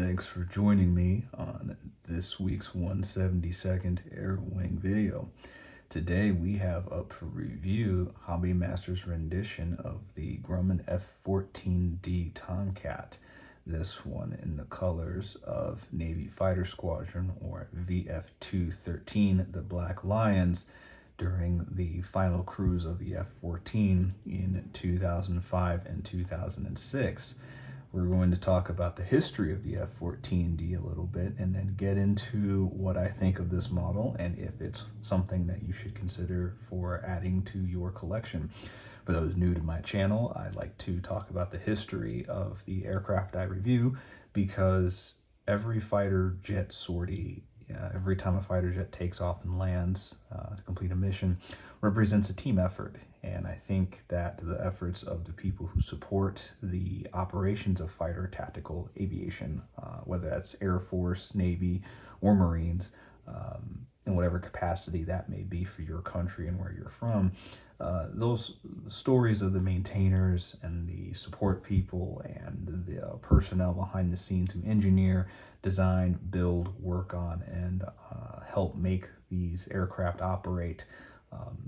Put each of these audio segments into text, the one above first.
Thanks for joining me on this week's 172nd Air Wing video. Today we have up for review HobbyMaster's rendition of the Grumman F-14D Tomcat. This one in the colors of Navy Fighter Squadron, or VF-213 the Blacklions, during the final cruise of the F-14 in 2005 and 2006. We're going to talk about the history of the F-14D a little bit and then get into what I think of this model and if it's something that you should consider for adding to your collection. For those new to my channel, I like to talk about the history of the aircraft I review, because every fighter jet sortie, every time a fighter jet takes off and lands to complete a mission, represents a team effort. And I think that the efforts of the people who support the operations of fighter tactical aviation, whether that's Air Force, Navy, or Marines, in whatever capacity that may be for your country and where you're from, those stories of the maintainers and the support people and the personnel behind the scenes who engineer, design, build, work on, and help make these aircraft operate,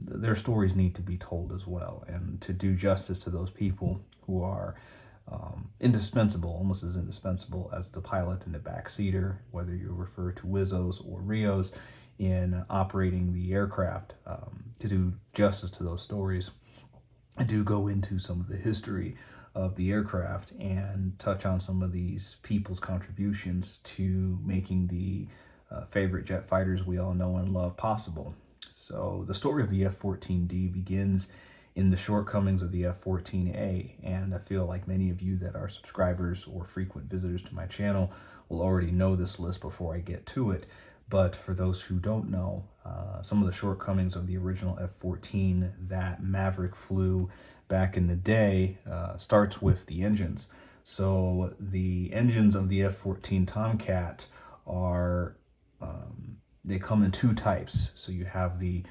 their stories need to be told as well. And to do justice to those people who are indispensable, almost as indispensable as the pilot and the backseater, whether you refer to Wizzos or Rios, in operating the aircraft, to do justice to those stories, I do go into some of the history of the aircraft and touch on some of these people's contributions to making the favorite jet fighters we all know and love possible. So the story of the F-14D begins in the shortcomings of the F-14A, and I feel like many of you that are subscribers or frequent visitors to my channel will already know this list before I get to it. But for those who don't know, some of the shortcomings of the original F-14 that Maverick flew back in the day starts with the engines. So the engines of the F-14 Tomcat are, they come in two types. So you have the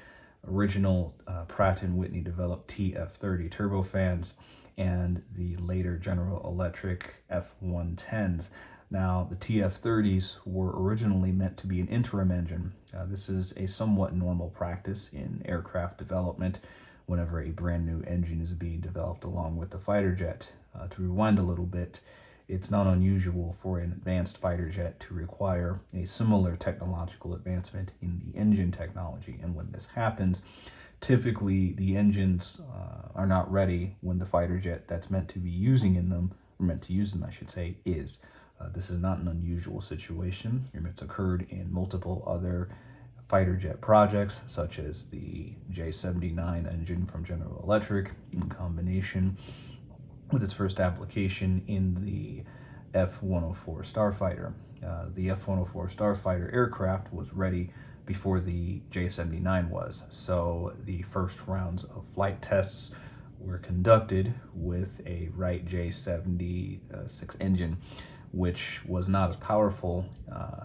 original Pratt & Whitney developed TF30 turbofans and the later General Electric F-110s. Now, the TF30s were originally meant to be an interim engine. This is a somewhat normal practice in aircraft development whenever a brand new engine is being developed along with the fighter jet. To rewind a little bit, it's not unusual for an advanced fighter jet to require a similar technological advancement in the engine technology. And when this happens, typically the engines are not ready when the fighter jet that's meant to be using them, I should say, is. This is not an unusual situation. It's occurred in multiple other fighter jet projects, such as the J79 engine from General Electric, in combination with its first application in the F-104 Starfighter. The F-104 Starfighter aircraft was ready before the J79 was, so the first rounds of flight tests were conducted with a Wright J76 engine, which was not as powerful,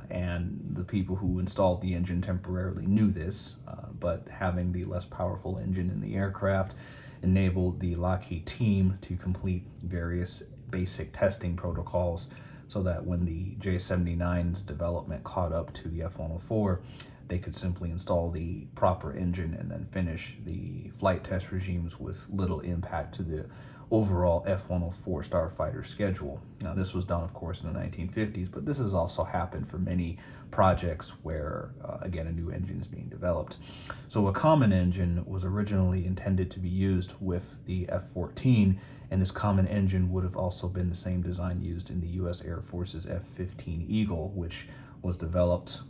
and the people who installed the engine temporarily knew this, but having the less powerful engine in the aircraft enabled the Lockheed team to complete various basic testing protocols so that when the J79's development caught up to the F-104, they could simply install the proper engine and then finish the flight test regimes with little impact to the overall F-104 Starfighter schedule. Now, this was done, of course, in the 1950s, but this has also happened for many projects where, again, a new engine is being developed. So a common engine was originally intended to be used with the F-14, and this common engine would have also been the same design used in the U.S. Air Force's F-15 Eagle, which was developed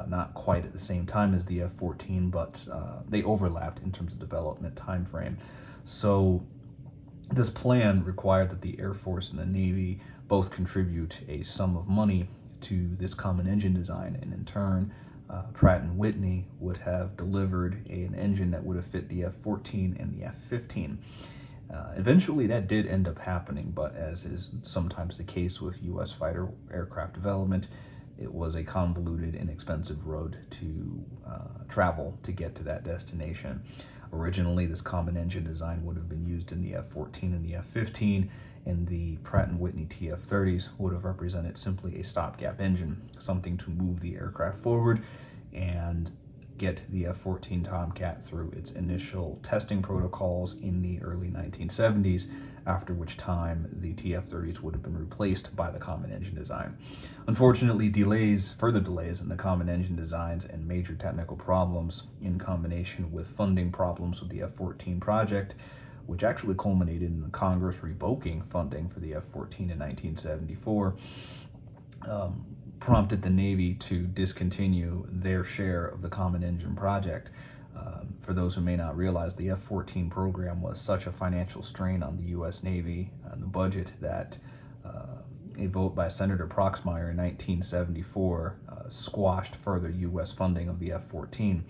not quite at the same time as the F-14, but they overlapped in terms of development time frame. So this plan required that the Air Force and the Navy both contribute a sum of money to this common engine design, and in turn, Pratt & Whitney would have delivered an engine that would have fit the F-14 and the F-15. Eventually, that did end up happening, but as is sometimes the case with U.S. fighter aircraft development, it was a convoluted and expensive road to travel to get to that destination. Originally, this common engine design would have been used in the F-14 and the F-15, and the Pratt & Whitney TF-30s would have represented simply a stopgap engine, something to move the aircraft forward and get the F-14 Tomcat through its initial testing protocols in the early 1970s, after which time the TF-30s would have been replaced by the common engine design. Unfortunately, further delays in the common engine designs and major technical problems in combination with funding problems with the F-14 project, which actually culminated in the Congress revoking funding for the F-14 in 1974, prompted the Navy to discontinue their share of the common engine project. For those who may not realize, the F-14 program was such a financial strain on the U.S. Navy and the budget that a vote by Senator Proxmire in 1974 squashed further U.S. funding of the F-14.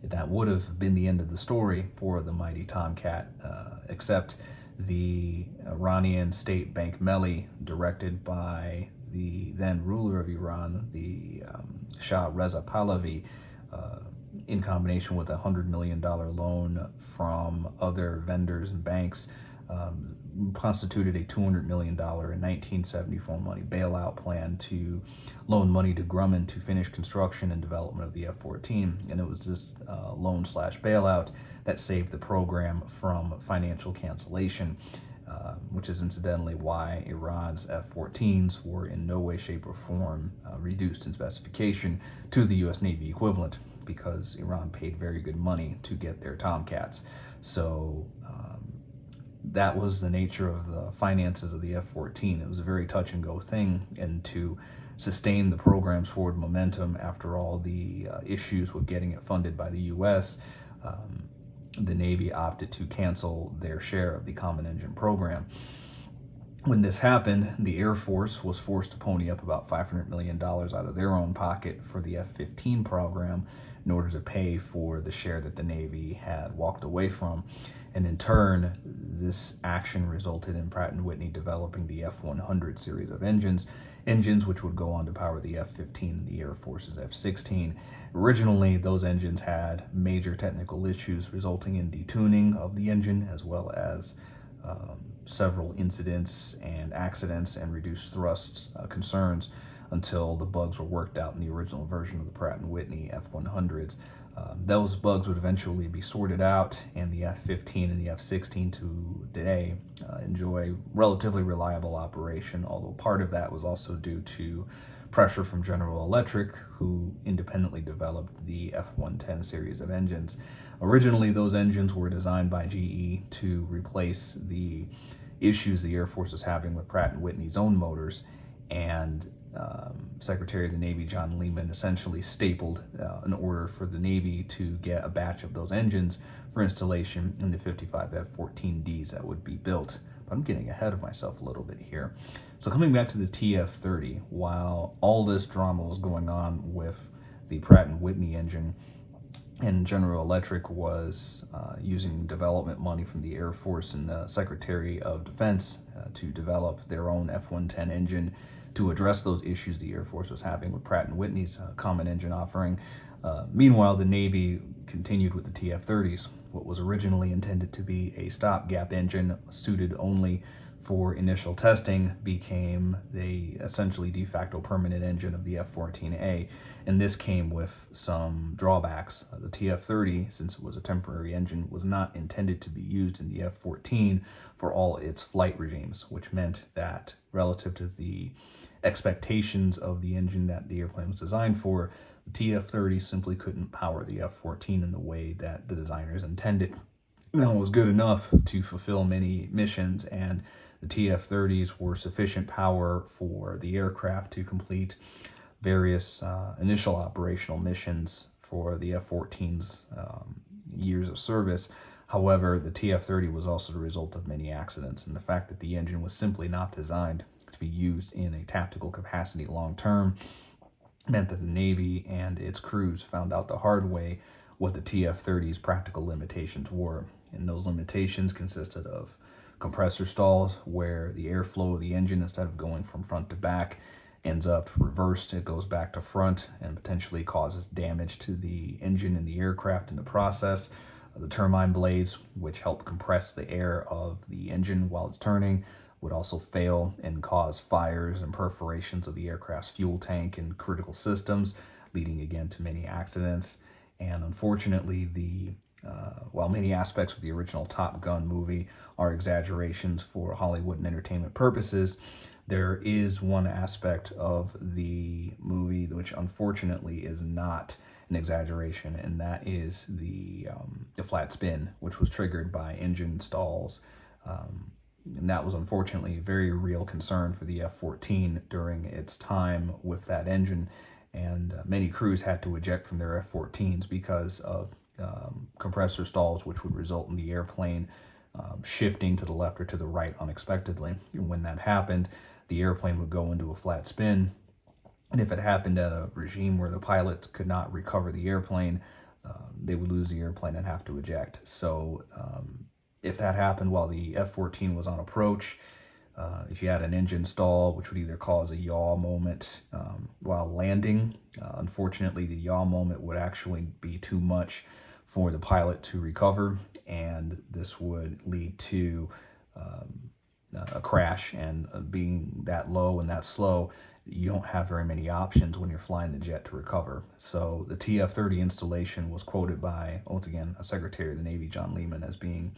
That would have been the end of the story for the mighty Tomcat, except the Iranian state Bank Melli, directed by the then ruler of Iran, the Shah Reza Pahlavi, in combination with a $100 million loan from other vendors and banks, constituted a $200 million in 1974 money bailout plan to loan money to Grumman to finish construction and development of the F-14. And it was this loan/bailout that saved the program from financial cancellation, which is incidentally why Iran's F-14s were in no way, shape, or form reduced in specification to the U.S. Navy equivalent, because Iran paid very good money to get their Tomcats. So that was the nature of the finances of the F-14. It was a very touch and go thing, and to sustain the program's forward momentum after all the issues with getting it funded by the U.S., the Navy opted to cancel their share of the common engine program. When this happened, the Air Force was forced to pony up about $500 million out of their own pocket for the F-15 program in order to pay for the share that the Navy had walked away from. And in turn, this action resulted in Pratt & Whitney developing the F-100 series of engines which would go on to power the F-15 and the Air Force's F-16. Originally, those engines had major technical issues resulting in detuning of the engine, as well as several incidents and accidents and reduced thrust concerns, until the bugs were worked out in the original version of the Pratt & Whitney F-100s. Those bugs would eventually be sorted out, and the F-15 and the F-16 to today enjoy relatively reliable operation, although part of that was also due to pressure from General Electric, who independently developed the F-110 series of engines. Originally, those engines were designed by GE to replace the issues the Air Force was having with Pratt & Whitney's own motors, and Secretary of the Navy John Lehman essentially stapled an order for the Navy to get a batch of those engines for installation in the 55 F-14Ds that would be built. But I'm getting ahead of myself a little bit here. So coming back to the TF-30, while all this drama was going on with the Pratt & Whitney engine, and General Electric was using development money from the Air Force and the Secretary of Defense to develop their own F-110 engine to address those issues the Air Force was having with Pratt & Whitney's common engine offering. Meanwhile, the Navy continued with the TF-30s, what was originally intended to be a stopgap engine suited only for initial testing became the essentially de facto permanent engine of the F-14A, and this came with some drawbacks. The TF-30, since it was a temporary engine, was not intended to be used in the F-14 for all its flight regimes, which meant that relative to the expectations of the engine that the airplane was designed for, the TF-30 simply couldn't power the F-14 in the way that the designers intended. Now, it was good enough to fulfill many missions, and the TF-30s were sufficient power for the aircraft to complete various initial operational missions for the F-14's years of service. However, the TF-30 was also the result of many accidents, and the fact that the engine was simply not designed to be used in a tactical capacity long-term meant that the Navy and its crews found out the hard way what the TF-30's practical limitations were. And those limitations consisted of compressor stalls, where the airflow of the engine, instead of going from front to back, ends up reversed. It goes back to front and potentially causes damage to the engine and the aircraft in the process. The turbine blades, which help compress the air of the engine while it's turning, would also fail and cause fires and perforations of the aircraft's fuel tank and critical systems, leading again to many accidents. And unfortunately, while many aspects of the original Top Gun movie are exaggerations for Hollywood and entertainment purposes, there is one aspect of the movie which unfortunately is not an exaggeration, and that is the flat spin, which was triggered by engine stalls. And that was unfortunately a very real concern for the F-14 during its time with that engine. And many crews had to eject from their F-14s because of compressor stalls, which would result in the airplane shifting to the left or to the right unexpectedly. And when that happened, the airplane would go into a flat spin. And if it happened at a regime where the pilots could not recover the airplane, they would lose the airplane and have to eject. So if that happened while the F-14 was on approach, if you had an engine stall, which would either cause a yaw moment while landing, unfortunately the yaw moment would actually be too much for the pilot to recover, and this would lead to a crash. And being that low and that slow, you don't have very many options when you're flying the jet to recover. So the TF-30 installation was quoted by, once again, a Secretary of the Navy, John Lehman, as being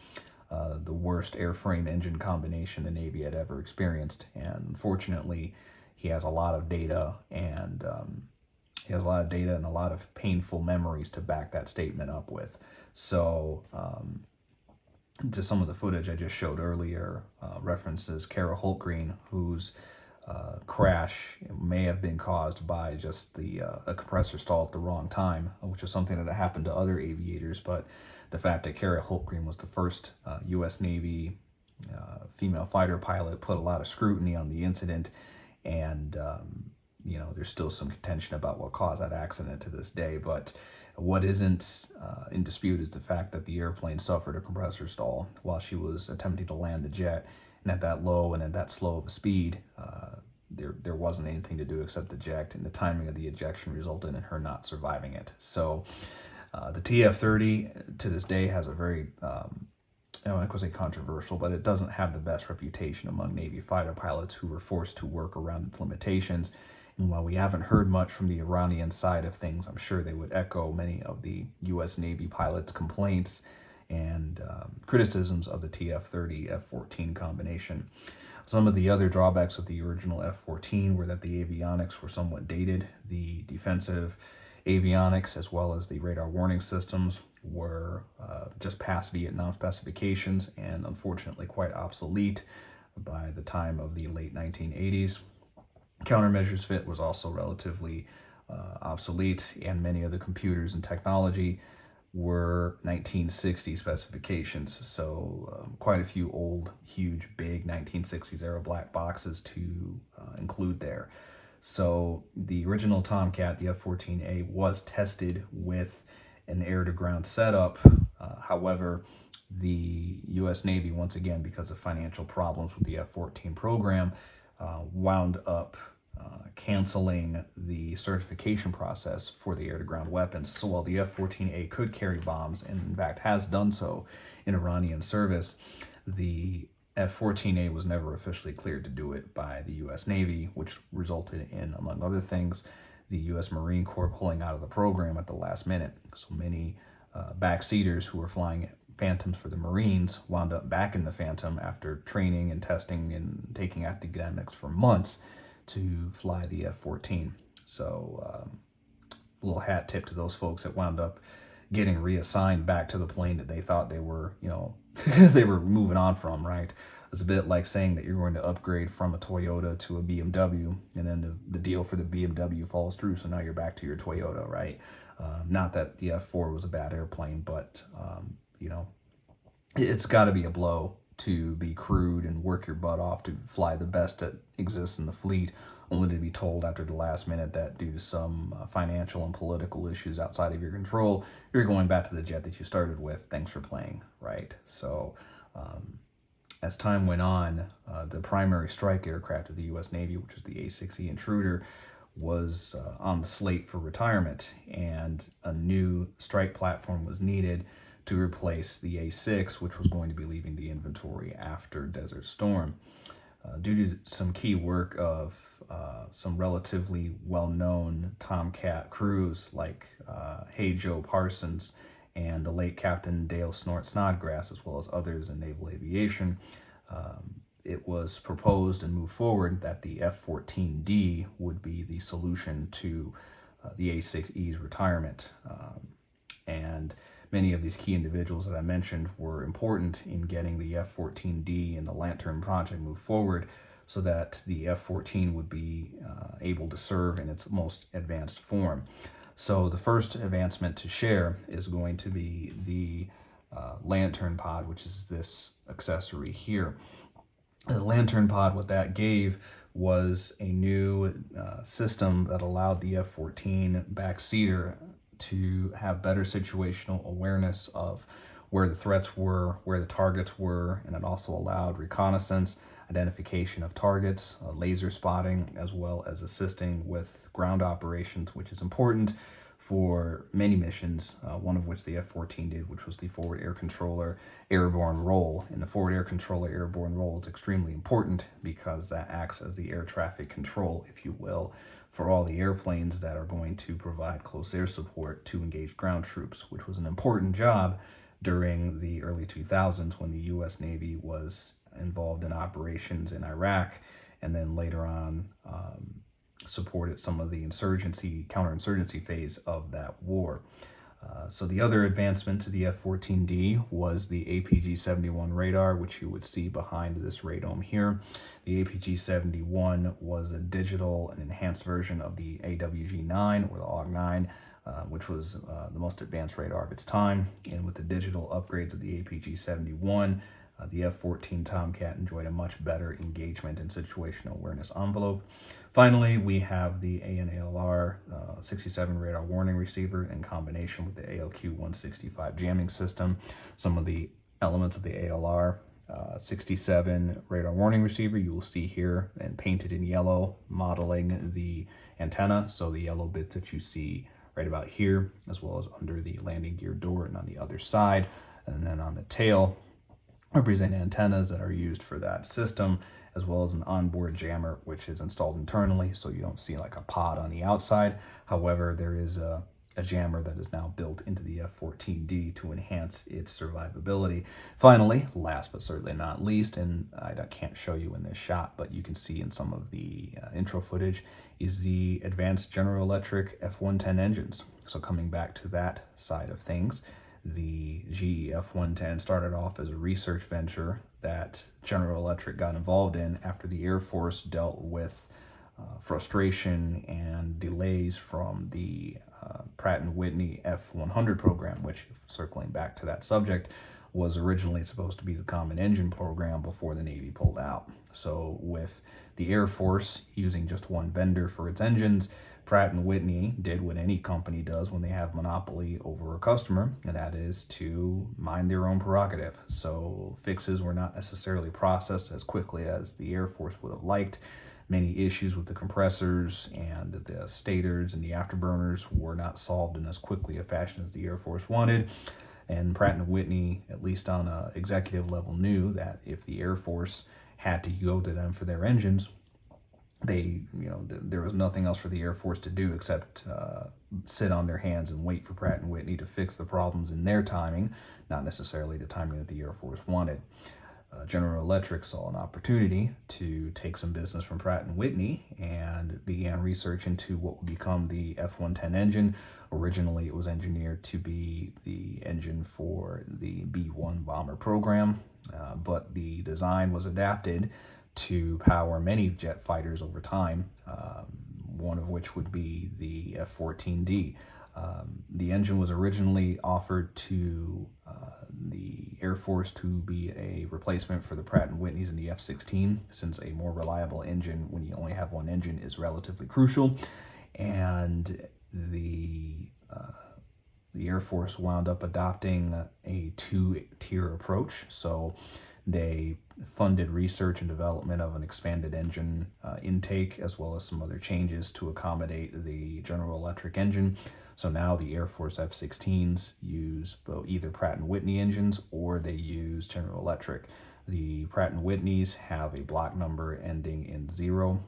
the worst airframe engine combination the Navy had ever experienced. And unfortunately, he has a lot of data, and a lot of painful memories to back that statement up with. So to some of the footage I just showed earlier, references Kara Hultgreen, whose crash may have been caused by just a compressor stall at the wrong time, which is something that happened to other aviators. But the fact that Kara Hultgreen was the first U.S. Navy female fighter pilot put a lot of scrutiny on the incident, and there's still some contention about what caused that accident to this day. But what isn't in dispute is the fact that the airplane suffered a compressor stall while she was attempting to land the jet. And at that low and at that slow of a speed, there wasn't anything to do except eject, and the timing of the ejection resulted in her not surviving it. So the TF-30 to this day has a very, I could say controversial, but it doesn't have the best reputation among Navy fighter pilots who were forced to work around its limitations. And while we haven't heard much from the Iranian side of things, I'm sure they would echo many of the U.S. Navy pilots' complaints and criticisms of the TF-30 F-14 combination. Some of the other drawbacks of the original F-14 were that the avionics were somewhat dated. The defensive avionics, as well as the radar warning systems, were just past Vietnam specifications and unfortunately quite obsolete by the time of the late 1980s. Countermeasures fit was also relatively obsolete, and many of the computers and technology were 1960 specifications. So quite a few old, huge, big 1960s era black boxes to include there. So the original Tomcat, the F-14A, was tested with an air-to-ground setup. However, the U.S. Navy, once again, because of financial problems with the F-14 program, wound up canceling the certification process for the air-to-ground weapons. So while the F-14A could carry bombs, and in fact has done so in Iranian service, the F-14A was never officially cleared to do it by the U.S. Navy, which resulted in, among other things, the U.S. Marine Corps pulling out of the program at the last minute. So many backseaters who were flying Phantoms for the Marines wound up back in the Phantom after training and testing and taking academics for months to fly the F-14. So a little hat tip to those folks that wound up getting reassigned back to the plane that they thought they were, they were moving on from, right? It's a bit like saying that you're going to upgrade from a Toyota to a BMW, and then the deal for the BMW falls through, so now you're back to your Toyota, right? Not that the F-4 was a bad airplane, but, it's got to be a blow to be crewed and work your butt off to fly the best that exists in the fleet, only to be told after the last minute that due to some financial and political issues outside of your control, you're going back to the jet that you started with. Thanks for playing, right? So as time went on, the primary strike aircraft of the U.S. Navy, which is the A-6E Intruder, was on the slate for retirement, and a new strike platform was needed to replace the A-6, which was going to be leaving the inventory after Desert Storm. due to some key work of some relatively well-known Tomcat crews like Hey Joe Parsons and the late Captain Dale Snort Snodgrass, as well as others in naval aviation, it was proposed and moved forward that the F-14D would be the solution to the A-6E's retirement. And many of these key individuals that I mentioned were important in getting the F-14D and the Lantern project moved forward so that the F-14 would be able to serve in its most advanced form. So the first advancement to share is going to be the Lantern pod, which is this accessory here. The Lantern pod, what that gave was a new system that allowed the F-14 backseater to have better situational awareness of where the threats were, where the targets were, and it also allowed reconnaissance, identification of targets, laser spotting, as well as assisting with ground operations, which is important for many missions, one of which the F-14 did, which was the forward air controller airborne role. And the forward air controller airborne role is extremely important because that acts as the air traffic control, if you will, for all the airplanes that are going to provide close air support to engage ground troops, which was an important job during the early 2000s when the U.S. Navy was involved in operations in Iraq, and then later on supported some of the counterinsurgency phase of that war. So the other advancement to the F-14D was the APG-71 radar, which you would see behind this radome here. The APG-71 was a digital and enhanced version of the AWG-9 or the AWG-9, which was the most advanced radar of its time. And with the digital upgrades of the APG-71, the F-14 Tomcat enjoyed a much better engagement and situational awareness envelope. Finally, we have the ANALR 67 radar warning receiver in combination with the ALQ-165 jamming system. Some of the elements of the ALR 67 radar warning receiver you will see here and painted in yellow, modeling the antenna. So the yellow bits that you see right about here, as well as under the landing gear door and on the other side, and then on the tail, represent antennas that are used for that system, as well as an onboard jammer, which is installed internally, so you don't see like a pod on the outside. However, there is a jammer that is now built into the F-14D to enhance its survivability. Finally, last but certainly not least, and I can't show you in this shot, but you can see in some of the intro footage, is the advanced General Electric F-110 engines. So coming back to that side of things, the GE F-110 started off as a research venture that General Electric got involved in after the Air Force dealt with frustration and delays from the Pratt & Whitney F-100 program, which, circling back to that subject, was originally supposed to be the common engine program before the Navy pulled out. So with the Air Force using just one vendor for its engines, Pratt & Whitney did what any company does when they have monopoly over a customer, and that is to mind their own prerogative. So fixes were not necessarily processed as quickly as the Air Force would have liked. Many issues with the compressors and the stators and the afterburners were not solved in as quickly a fashion as the Air Force wanted. And Pratt & Whitney, at least on an executive level, knew that if the Air Force had to go to them for their engines, there was nothing else for the Air Force to do except sit on their hands and wait for Pratt & Whitney to fix the problems in their timing, not necessarily the timing that the Air Force wanted. General Electric saw an opportunity to take some business from Pratt & Whitney and began research into what would become the F-110 engine. Originally, it was engineered to be the engine for the B-1 bomber program, but the design was adapted to power many jet fighters over time, one of which would be the F-14D. The engine was originally offered to the Air Force to be a replacement for the Pratt & Whitneys and the F-16, since a more reliable engine when you only have one engine is relatively crucial. And the Air Force wound up adopting a two-tier approach. So they funded research and development of an expanded engine intake, as well as some other changes to accommodate the General Electric engine. So now the Air Force F-16s use either Pratt & Whitney engines or they use General Electric. The Pratt & Whitneys have a block number ending in 0.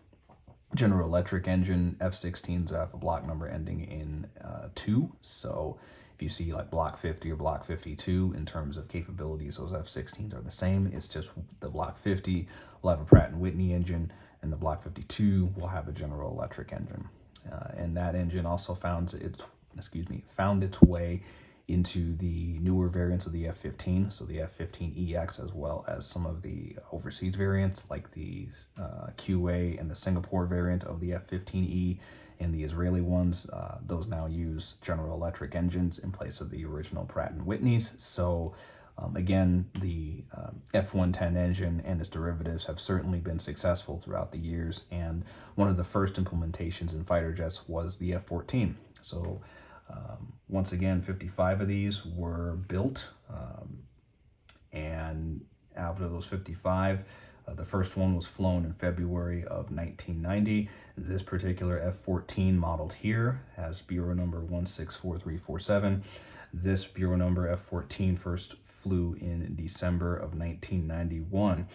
General Electric engine F-16s have a block number ending in 2. So if you see like block 50 or block 52 in terms of capabilities, those F-16s are the same. It's just the block 50 will have a Pratt & Whitney engine, and the block 52 will have a General Electric engine. And that engine also found its way into the newer variants of the F-15, so the F-15EX, as well as some of the overseas variants like the QA and the Singapore variant of the F-15E, and the Israeli ones. Those now use General Electric engines in place of the original Pratt & Whitneys. So again, the F-110 engine and its derivatives have certainly been successful throughout the years, and one of the first implementations in fighter jets was the F-14. So once again, 55 of these were built, and out of those 55, the first one was flown in February of 1990. This particular F-14 modeled here has bureau number 164347. This bureau number F-14 first flew in December of 1991.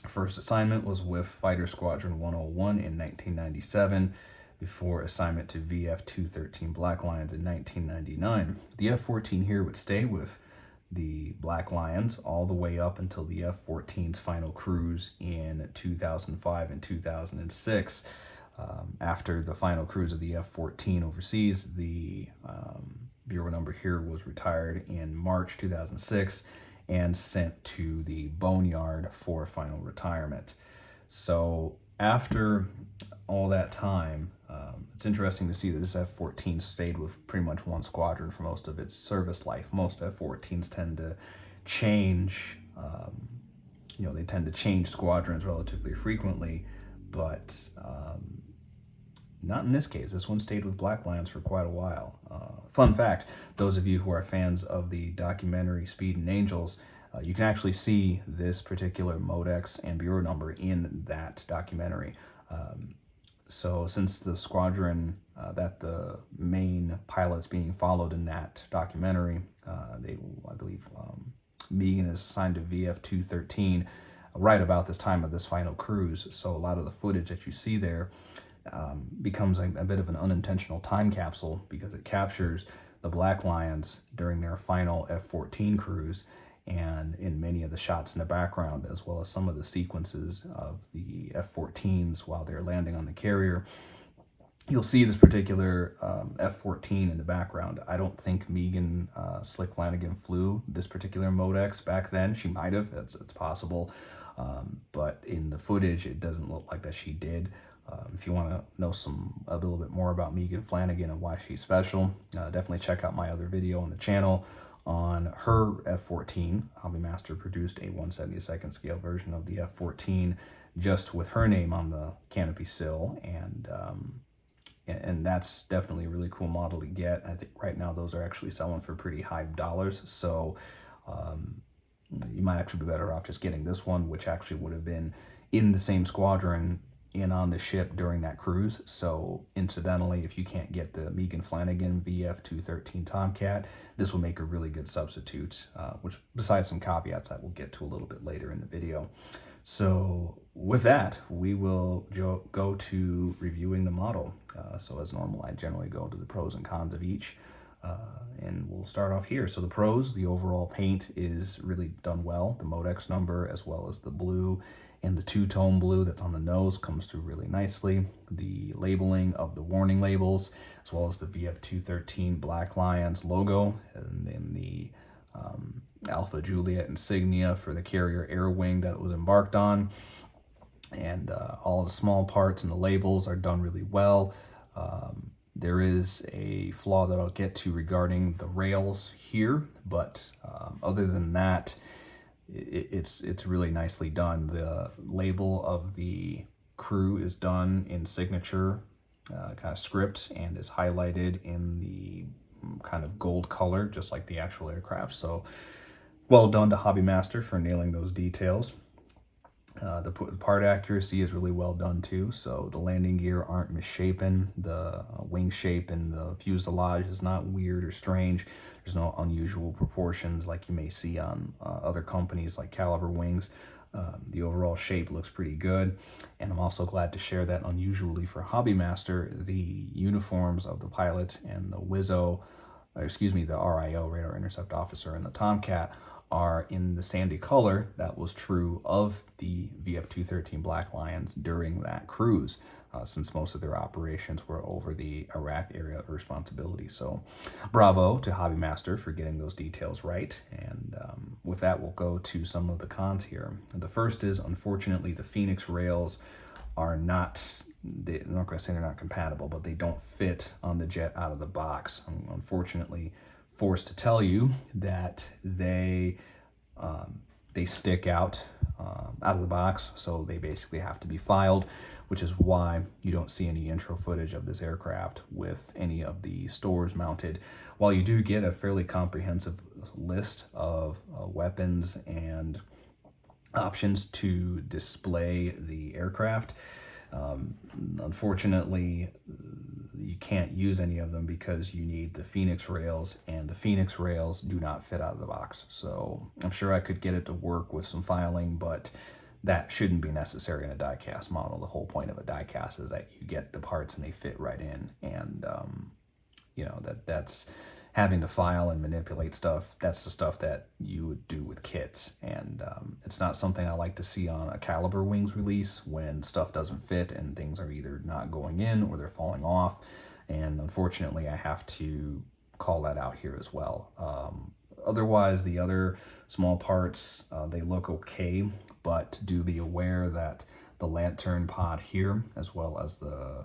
First assignment was with Fighter Squadron 101 in 1997, before assignment to VF-213 Blacklions in 1999. The F-14 here would stay with the Blacklions all the way up until the F-14's final cruise in 2005 and 2006. After the final cruise of the F-14 overseas, the bureau number here was retired in March 2006 and sent to the Boneyard for final retirement. So after all that time, it's interesting to see that this F-14 stayed with pretty much one squadron for most of its service life. Most F-14s tend to change, they tend to change squadrons relatively frequently, but not in this case. This one stayed with Blacklions for quite a while. Fun fact, those of you who are fans of the documentary Speed and Angels, you can actually see this particular Modex and bureau number in that documentary. So since the squadron that the main pilot's being followed in that documentary, I believe Megan is assigned to VF-213 right about this time of this final cruise. So a lot of the footage that you see there becomes a bit of an unintentional time capsule, because it captures the Blacklions during their final F-14 cruise, and in many of the shots in the background, as well as some of the sequences of the F-14s while they're landing on the carrier, you'll see this particular F-14 in the background. I don't think Megan Slick Flanagan flew this particular Modex back then. She might have, it's possible, but in the footage, it doesn't look like that she did. If you want to know a little bit more about Megan Flanagan and why she's special, definitely check out my other video on the channel on her F-14. HobbyMaster produced a 1/72nd scale version of the F-14 just with her name on the canopy sill, and that's definitely a really cool model to get. I think right now those are actually selling for pretty high dollars, so you might actually be better off just getting this one, which actually would have been in the same squadron and on the ship during that cruise. So incidentally, if you can't get the Megan Flanagan VF-213 Tomcat, this will make a really good substitute, which besides some caveats that we'll get to a little bit later in the video. So with that, we will go to reviewing the model. So as normal, I generally go to the pros and cons of each, and we'll start off here. So the pros, the overall paint is really done well. The Modex number, as well as the blue and the two-tone blue that's on the nose, comes through really nicely. The labeling of the warning labels, as well as the VF-213 Blacklions logo, and then the Alpha Juliet insignia for the carrier air wing that it was embarked on. And all the small parts and the labels are done really well. There is a flaw that I'll get to regarding the rails here, but other than that, it's really nicely done. The label of the crew is done in signature kind of script and is highlighted in the kind of gold color, just like the actual aircraft. So well done to HobbyMaster for nailing those details. The part accuracy is really well done too, so the landing gear aren't misshapen. The wing shape and the fuselage is not weird or strange. There's no unusual proportions like you may see on other companies like Caliber wings. The overall shape looks pretty good, and I'm also glad to share that unusually for HobbyMaster, the uniforms of the pilot and the the RIO, Radar Intercept Officer, and the Tomcat are in the sandy color that was true of the VF-213 Blacklions during that cruise, since most of their operations were over the Iraq area of responsibility. So bravo to HobbyMaster for getting those details right. And with that, we'll go to some of the cons here. The first is, unfortunately, the Phoenix rails are not, I'm not going to say they're not compatible, but they don't fit on the jet out of the box. I'm unfortunately forced to tell you that they stick out of the box, so they basically have to be filed, which is why you don't see any intro footage of this aircraft with any of the stores mounted. While you do get a fairly comprehensive list of weapons and options to display the aircraft, unfortunately, you can't use any of them because you need the Phoenix rails, and the Phoenix rails do not fit out of the box. So I'm sure I could get it to work with some filing, but that shouldn't be necessary in a die-cast model. The whole point of a die-cast is that you get the parts and they fit right in, and you know, that's having to file and manipulate stuff. That's the stuff that you would do with kits, and it's not something I like to see on a Caliber wings release when stuff doesn't fit and things are either not going in or they're falling off. And unfortunately, I have to call that out here as well. Otherwise, the other small parts, they look okay, but do be aware that the lantern pod here, as well as the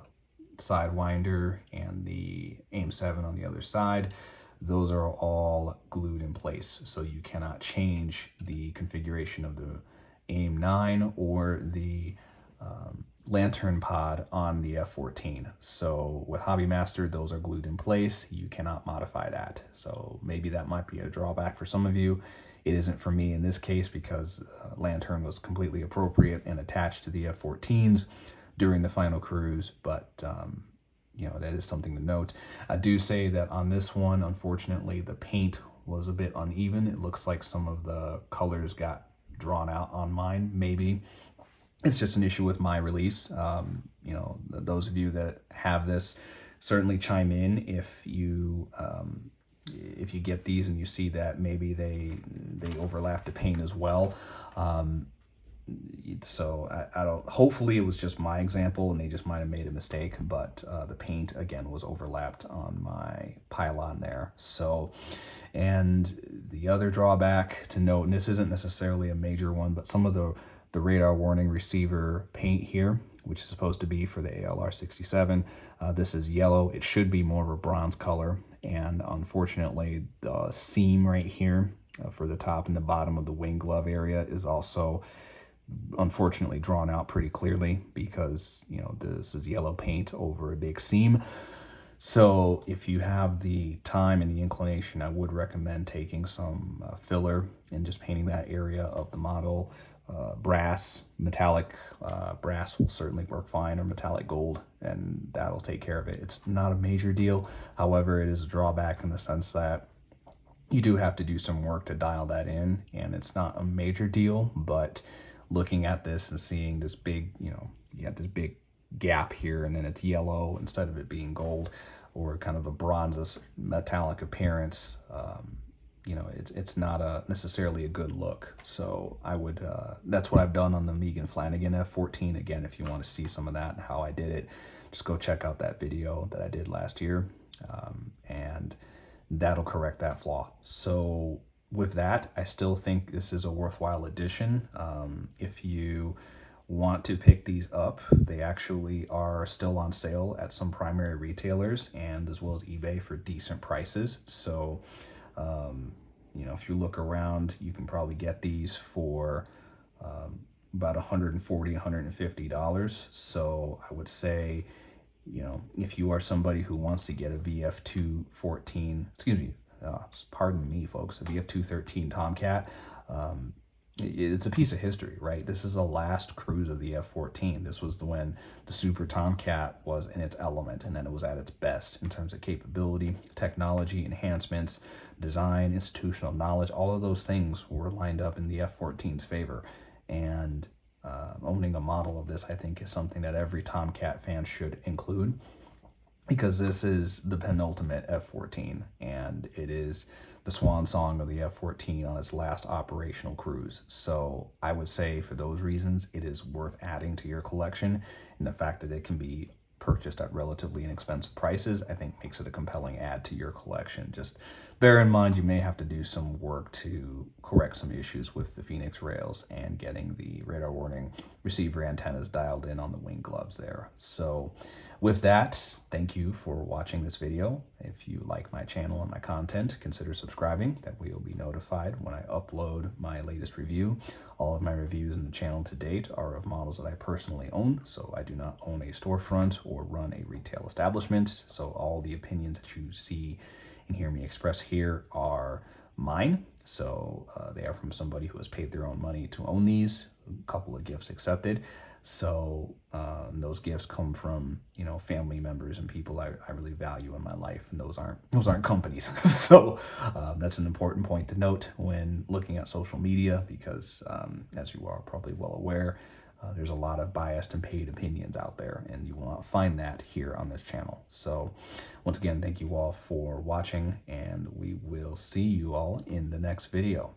sidewinder and the AIM-7 on the other side, those are all glued in place, so you cannot change the configuration of the AIM-9 or the lantern pod on the F-14. So with HobbyMaster, those are glued in place. You cannot modify that. So maybe that might be a drawback for some of you. It isn't for me in this case because lantern was completely appropriate and attached to the F-14s during the final cruise, but you know, that is something to note. I do say that on this one, unfortunately, the paint was a bit uneven. It looks like some of the colors got drawn out on mine. Maybe it's just an issue with my release. You know, those of you that have this, certainly chime in if you get these and you see that maybe they overlap the paint as well. So I don't, hopefully it was just my example and they just might have made a mistake, but the paint again was overlapped on my pylon there. So, and the other drawback to note, and this isn't necessarily a major one, but some of the radar warning receiver paint here, which is supposed to be for the ALR-67, this is yellow. It should be more of a bronze color, and unfortunately the seam right here for the top and the bottom of the wing glove area is also unfortunately drawn out pretty clearly because, you know, this is yellow paint over a big seam. So if you have the time and the inclination, I would recommend taking some filler and just painting that area of the model. Brass, metallic brass will certainly work fine, or metallic gold, and that'll take care of it. It's not a major deal. However, it is a drawback in the sense that you do have to do some work to dial that in, and it's not a major deal, but looking at this and seeing this big, you know, you have this big gap here and then it's yellow instead of it being gold or kind of a bronzes metallic appearance, you know, it's not necessarily a good look. So I would, that's what I've done on the Megan Flanagan F-14. Again, if you want to see some of that and how I did it, just go check out that video that I did last year, and that'll correct that flaw. So with that, I still think this is a worthwhile addition. If you want to pick these up, they actually are still on sale at some primary retailers and as well as eBay for decent prices. So, you know, if you look around, you can probably get these for about $140, $150. So I would say, you know, if you are somebody who wants to get a VF-214, pardon me, folks, a VF-213 Tomcat, it's a piece of history, right? This is the last cruise of the F-14. This was when the Super Tomcat was in its element, and then it was at its best in terms of capability, technology, enhancements, design, institutional knowledge. All of those things were lined up in the F-14's favor. And owning a model of this, I think, is something that every Tomcat fan should include, because this is the penultimate F-14, and it is the swan song of the F-14 on its last operational cruise. So I would say for those reasons, it is worth adding to your collection, and the fact that it can be purchased at relatively inexpensive prices, I think makes it a compelling add to your collection. Just bear in mind, you may have to do some work to correct some issues with the Phoenix rails and getting the radar warning receiver antennas dialed in on the wing gloves there. So with that, thank you for watching this video. If you like my channel and my content, consider subscribing. That way you'll be notified when I upload my latest review. All of my reviews in the channel to date are of models that I personally own, so I do not own a storefront or run a retail establishment. So all the opinions that you see and hear me express here are mine. So they are from somebody who has paid their own money to own these, a couple of gifts accepted. So those gifts come from, you know, family members and people I really value in my life, and those aren't companies. So that's an important point to note when looking at social media, because as you are probably well aware, there's a lot of biased and paid opinions out there, and you will not find that here on this channel. So once again, thank you all for watching, and we will see you all in the next video.